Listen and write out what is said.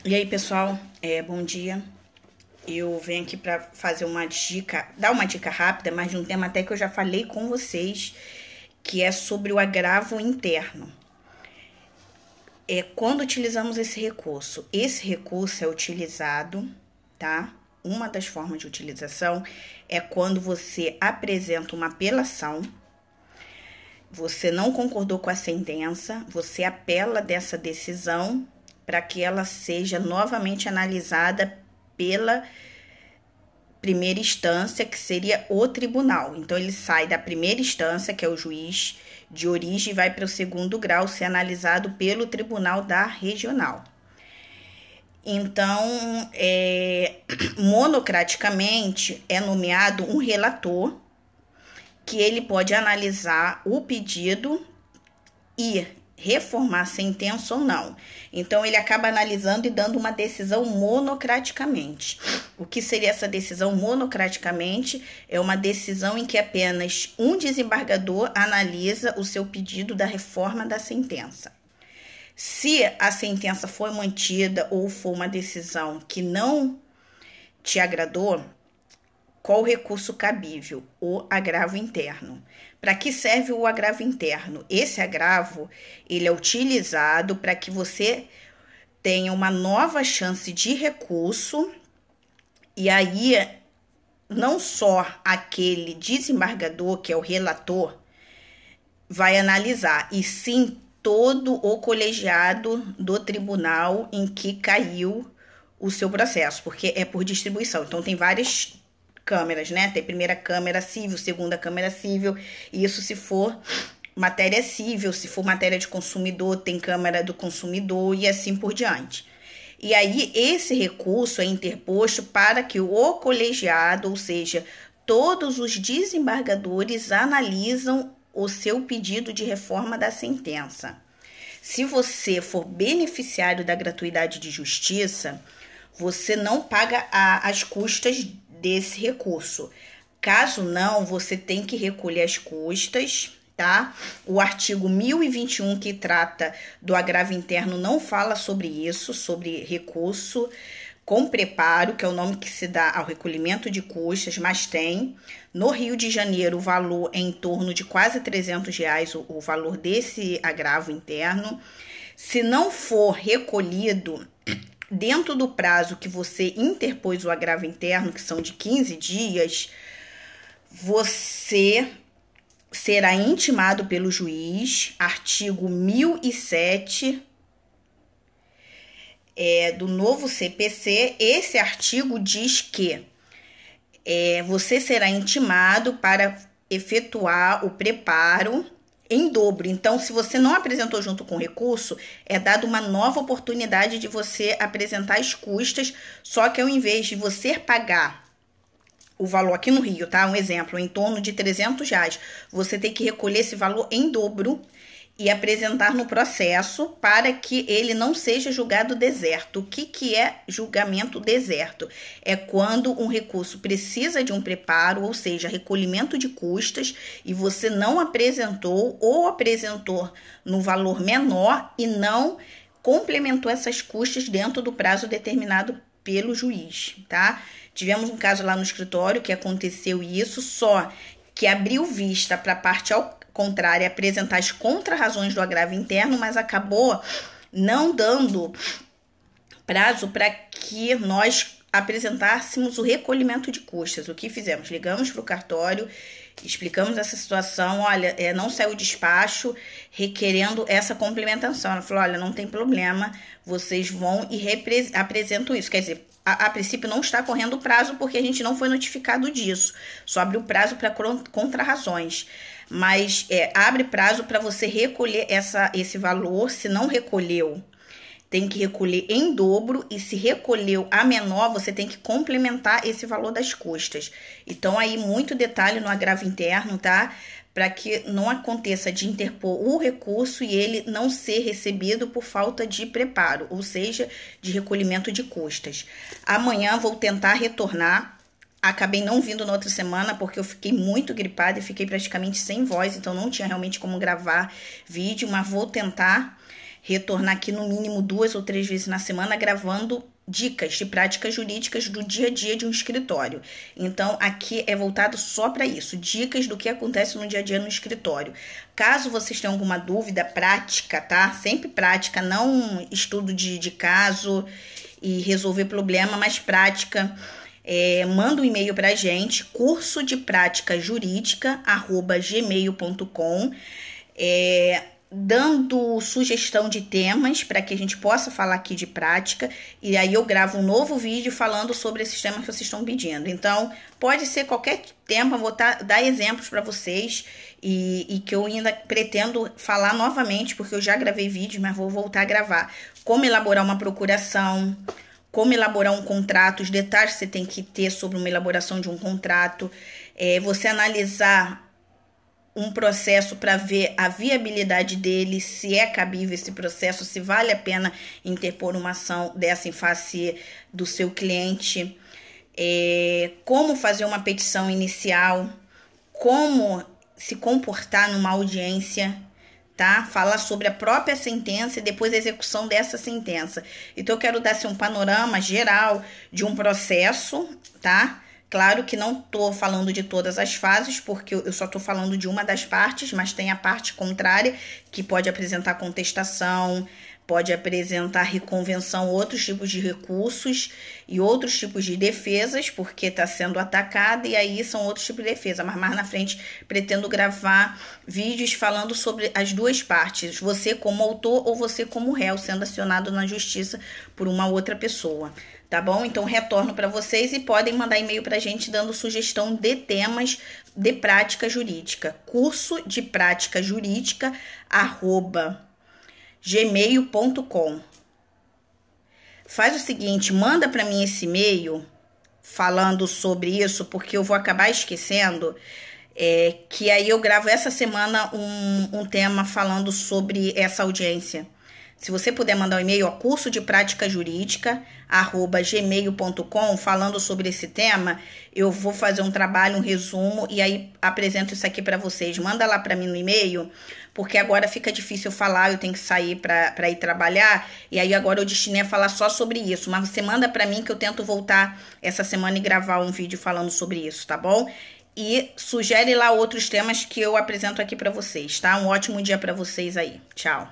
E aí, pessoal, bom dia. Eu venho aqui para fazer uma dica, dar uma dica rápida, mas de um tema até que eu já falei com vocês, que é sobre o agravo interno. Quando utilizamos esse recurso é utilizado, tá? Uma das formas de utilização é quando você apresenta uma apelação, você não concordou com a sentença, você apela dessa decisão para que ela seja novamente analisada pela primeira instância, que seria o tribunal. Então, ele sai da primeira instância, que é o juiz de origem, e vai para o segundo grau, ser analisado pelo tribunal da regional. Então, monocraticamente, é nomeado um relator, que ele pode analisar o pedido e reformar a sentença ou não. Então, ele acaba analisando e dando uma decisão monocraticamente. O que seria essa decisão monocraticamente? É uma decisão em que apenas um desembargador analisa o seu pedido da reforma da sentença. Se a sentença foi mantida ou for uma decisão que não te agradou, qual o recurso cabível? O agravo interno. Para que serve o agravo interno? Esse agravo, ele é utilizado para que você tenha uma nova chance de recurso, e aí não só aquele desembargador, que é o relator, vai analisar, e sim todo o colegiado do tribunal em que caiu o seu processo, porque é por distribuição. Então, tem várias câmeras, né? Tem primeira câmara civil, segunda câmara civil, e isso se for matéria civil, se for matéria de consumidor, tem câmara do consumidor e assim por diante. E aí, esse recurso é interposto para que o colegiado, ou seja, todos os desembargadores analisam o seu pedido de reforma da sentença. Se você for beneficiário da gratuidade de justiça, você não paga as custas desse recurso. Caso não, você tem que recolher as custas, tá? O artigo 1021, que trata do agravo interno, não fala sobre isso, sobre recurso com preparo, que é o nome que se dá ao recolhimento de custas, mas tem. No Rio de Janeiro, o valor é em torno de quase R$300, o valor desse agravo interno. Se não for recolhido dentro do prazo que você interpôs o agravo interno, que são de 15 dias, você será intimado pelo juiz, artigo 1007 do novo CPC. Esse artigo diz que você será intimado para efetuar o preparo em dobro. Então, se você não apresentou junto com o recurso, é dada uma nova oportunidade de você apresentar as custas, só que ao invés de você pagar o valor aqui no Rio, tá? Um exemplo, em torno de R$300, você tem que recolher esse valor em dobro e apresentar no processo para que ele não seja julgado deserto. O que é julgamento deserto? É quando um recurso precisa de um preparo, ou seja, recolhimento de custas, e você não apresentou ou apresentou no valor menor e não complementou essas custas dentro do prazo determinado pelo juiz, tá? Tivemos um caso lá no escritório que aconteceu isso, só que abriu vista para a parte contrária apresentar as contrarrazões do agravo interno, mas acabou não dando prazo para que nós apresentássemos o recolhimento de custas. O que fizemos? Ligamos para o cartório, explicamos essa situação, olha, não saiu o despacho requerendo essa complementação. Ela falou, olha, não tem problema, vocês vão e apresentam isso. Quer dizer, a princípio não está correndo o prazo porque a gente não foi notificado disso. Só abre o prazo para contrarrazões. Mas abre prazo para você recolher esse valor. Se não recolheu, tem que recolher em dobro, e se recolheu a menor, você tem que complementar esse valor das custas. Então, aí, muito detalhe no agravo interno, tá? Para que não aconteça de interpor o recurso e ele não ser recebido por falta de preparo, ou seja, de recolhimento de custas. Amanhã vou tentar retornar. Acabei não vindo na outra semana porque eu fiquei muito gripada e fiquei praticamente sem voz, então não tinha realmente como gravar vídeo, mas vou tentar retornar aqui no mínimo 2 ou 3 vezes na semana gravando dicas de práticas jurídicas do dia a dia de um escritório. Então, aqui é voltado só para isso, dicas do que acontece no dia a dia no escritório. Caso vocês tenham alguma dúvida, prática, tá? Sempre prática, não estudo de caso e resolver problema, mas prática. Manda um e-mail para a gente, cursodepraticajurídica@gmail.com, dando sugestão de temas para que a gente possa falar aqui de prática, e aí eu gravo um novo vídeo falando sobre esses temas que vocês estão pedindo. Então, pode ser qualquer tema, vou dar exemplos para vocês, e que eu ainda pretendo falar novamente, porque eu já gravei vídeos, mas vou voltar a gravar. Como elaborar uma procuração, como elaborar um contrato, os detalhes que você tem que ter sobre uma elaboração de um contrato, você analisar um processo para ver a viabilidade dele, se é cabível esse processo, se vale a pena interpor uma ação dessa em face do seu cliente, como fazer uma petição inicial, como se comportar numa audiência, tá? Falar sobre a própria sentença e depois a execução dessa sentença. Então, eu quero dar assim, um panorama geral de um processo, tá? Claro que não estou falando de todas as fases, porque eu só estou falando de uma das partes, mas tem a parte contrária, que pode apresentar contestação, pode apresentar reconvenção, outros tipos de recursos e outros tipos de defesas, porque está sendo atacada, e aí são outros tipos de defesa. Mas mais na frente pretendo gravar vídeos falando sobre as duas partes, você como autor ou você como réu, sendo acionado na justiça por uma outra pessoa. Tá bom? Então, retorno para vocês e podem mandar e-mail para a gente dando sugestão de temas de prática jurídica. Curso de prática jurídica @gmail.com. Faz o seguinte, manda para mim esse e-mail falando sobre isso, porque eu vou acabar esquecendo, que aí eu gravo essa semana um tema falando sobre essa audiência. Se você puder mandar um e-mail, curso de prática jurídica @gmail.com, falando sobre esse tema, eu vou fazer um trabalho, um resumo, e aí apresento isso aqui para vocês. Manda lá para mim no e-mail, porque agora fica difícil eu falar, eu tenho que sair para ir trabalhar, e aí agora eu destinei a falar só sobre isso. Mas você manda para mim que eu tento voltar essa semana e gravar um vídeo falando sobre isso, tá bom? E sugere lá outros temas que eu apresento aqui para vocês, tá? Um ótimo dia para vocês aí. Tchau.